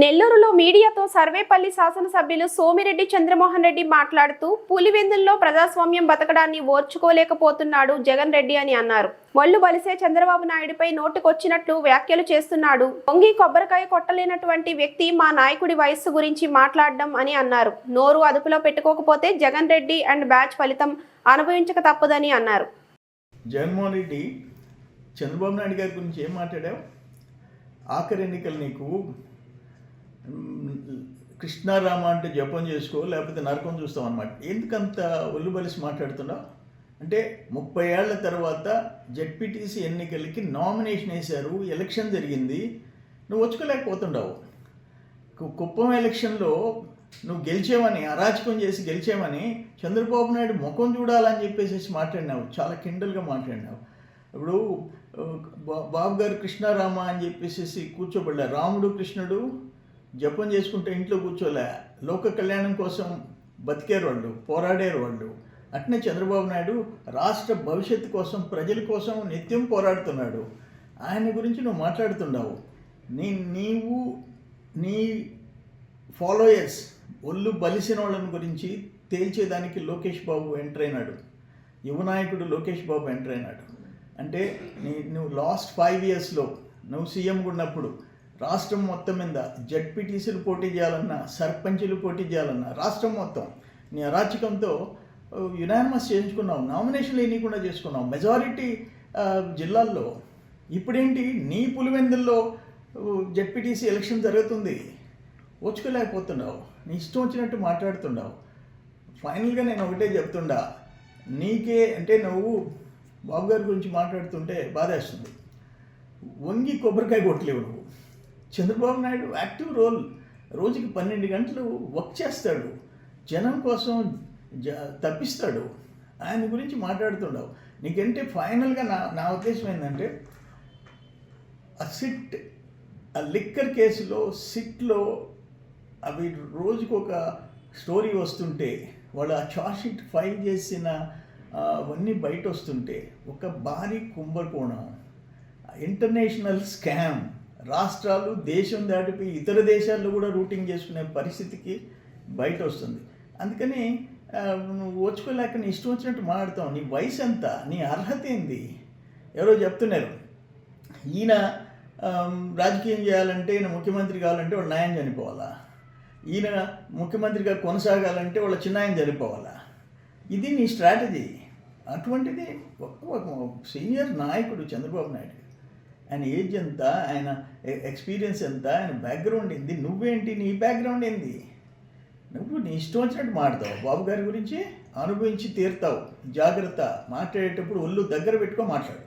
నెల్లూరులో మీడియాతో సర్వేపల్లి శాసనసభ్యులు సోమిరెడ్డి చంద్రమోహన్ రెడ్డి మాట్లాడుతూ పులివెందుల్లో ప్రజాస్వామ్యం బతకడాన్ని ఓర్చుకోలేకపోతున్నాడు జగన్ రెడ్డి అని అన్నారు. ఒళ్ళు బలిసే చంద్రబాబు నాయుడుపై నోటుకొచ్చినట్లు వ్యాఖ్యలు చేస్తున్నాడు. పొంగి కొబ్బరికాయ కొట్టలేనటువంటి వ్యక్తి మా నాయకుడి వయస్సు గురించి మాట్లాడడం అని అన్నారు. నోరు అదుపులో పెట్టుకోకపోతే జగన్ రెడ్డి అండ్ బ్యాచ్ ఫలితం అనుభవించక తప్పదని అన్నారు. జగన్మోహన్ రెడ్డి చంద్రబాబు నాయుడు గారి గురించి ఏం మాట్లాడావు? ఆఖరి ఎన్నికలు నీకు కృష్ణారామ అంటే జపం చేసుకో, లేకపోతే నరకం చూస్తాం అన్నమాట. ఎందుకంత ఒళ్ళు బలిసి మాట్లాడుతున్నావు అంటే 30 ఏళ్ల తర్వాత జెడ్పీటీసీ ఎన్నికలకి నామినేషన్ వేశారు, ఎలక్షన్ జరిగింది, నువ్వు వచ్చుకోలేకపోతుండవు. కుప్పం ఎలక్షన్లో నువ్వు గెలిచావని, అరాచకం చేసి గెలిచావని చంద్రబాబు నాయుడు ముఖం చూడాలని చెప్పేసి మాట్లాడినావు, చాలా కిండల్గా మాట్లాడినావు. ఇప్పుడు బాబు గారు కృష్ణారామ అని చెప్పేసి కూర్చోబడ్డా. రాముడు కృష్ణుడు జపం చేసుకుంటే ఇంట్లో కూర్చోలే, లోక కళ్యాణం కోసం బతికారు వాళ్ళు, పోరాడారు వాళ్ళు. అట్నే చంద్రబాబు నాయుడు రాష్ట్ర భవిష్యత్తు కోసం, ప్రజల కోసం నిత్యం పోరాడుతున్నాడు. ఆయన గురించి నువ్వు మాట్లాడుతున్నావు. నీవు నీ ఫాలోయర్స్ ఒళ్ళు బలిసిన వాళ్ళని గురించి తేల్చేదానికి లోకేష్ బాబు ఎంటర్ అయినాడు, యువనాయకుడు లోకేష్ బాబు ఎంటర్ అయినాడు. అంటే నువ్వు లాస్ట్ 5 ఇయర్స్లో నువ్వు సీఎంగా ఉన్నప్పుడు రాష్ట్రం మొత్తం మీద జడ్పీటీసీలు పోటీ చేయాలన్నా, సర్పంచులు పోటీ చేయాలన్నా రాష్ట్రం మొత్తం నీ అరాచకంతో యునానిమస్ చేయించుకున్నావు, నామినేషన్లు ఎన్నికుండా చేసుకున్నావు మెజారిటీ జిల్లాల్లో. ఇప్పుడేంటి నీ పులివెందుల్లో జడ్పీటీసీ ఎలక్షన్ జరుగుతుంది, ఓచుకోలేకపోతున్నావు, నీ ఇష్టం వచ్చినట్టు మాట్లాడుతున్నావు. ఫైనల్గా నేను ఒకటే చెప్తుండా, నీకే అంటే నువ్వు బాబు గారి గురించి మాట్లాడుతుంటే బాధేస్తుంది. వంగి కొబ్బరికాయ కొట్టలేవు నువ్వు. చంద్రబాబు నాయుడు యాక్టివ్ రోల్, రోజుకి 12 గంటలు వర్క్ చేస్తాడు, జనం కోసం తప్పిస్తాడు. ఆయన గురించి మాట్లాడుతుండవు. నీకంటే ఫైనల్గా నా ఉద్దేశం ఏంటంటే ఆ లిక్కర్ కేసులో సిట్లో అవి రోజుకు ఒక స్టోరీ వస్తుంటే, వాళ్ళు ఆ చార్జ్ షీట్ ఫైల్ చేసిన అవన్నీ బయట వస్తుంటే, ఒక భారీ కుంభకోణం, ఇంటర్నేషనల్ స్కామ్, రాష్ట్రాలు దేశం దాటిపోయి ఇతర దేశాల్లో కూడా రూటింగ్ చేసుకునే పరిస్థితికి బయట వస్తుంది. అందుకని నువ్వు ఓచుకోలేక నీ ఇష్టం వచ్చినట్టు మాట్లాడతావు. నీ వయసు ఎంత, నీ అర్హత ఏంది? ఎవరో చెప్తున్నారు, ఈయన రాజకీయం చేయాలంటే, ఈయన ముఖ్యమంత్రి కావాలంటే వాళ్ళ న్యాయం చనిపోవాలా, ఈయన ముఖ్యమంత్రిగా కొనసాగాలంటే వాళ్ళ చిన్నాయన చనిపోవాలా. ఇది నీ స్ట్రాటజీ. అటువంటిది ఒక సీనియర్ నాయకుడు చంద్రబాబు నాయుడు, ఆయన ఏజ్ ఎంత, ఆయన ఎక్స్పీరియన్స్ ఎంత, ఆయన బ్యాక్గ్రౌండ్ ఏంది, నువ్వేంటి, నీ బ్యాక్గ్రౌండ్ ఏంది? నువ్వు నీ ఇష్టం వచ్చినట్టు మాట్లాడతావు. బాబు గారి గురించి అనుభవించి తీరుతావు. జాగ్రత్త, మాట్లాడేటప్పుడు ఒళ్ళు దగ్గర పెట్టుకో మాట్లాడు.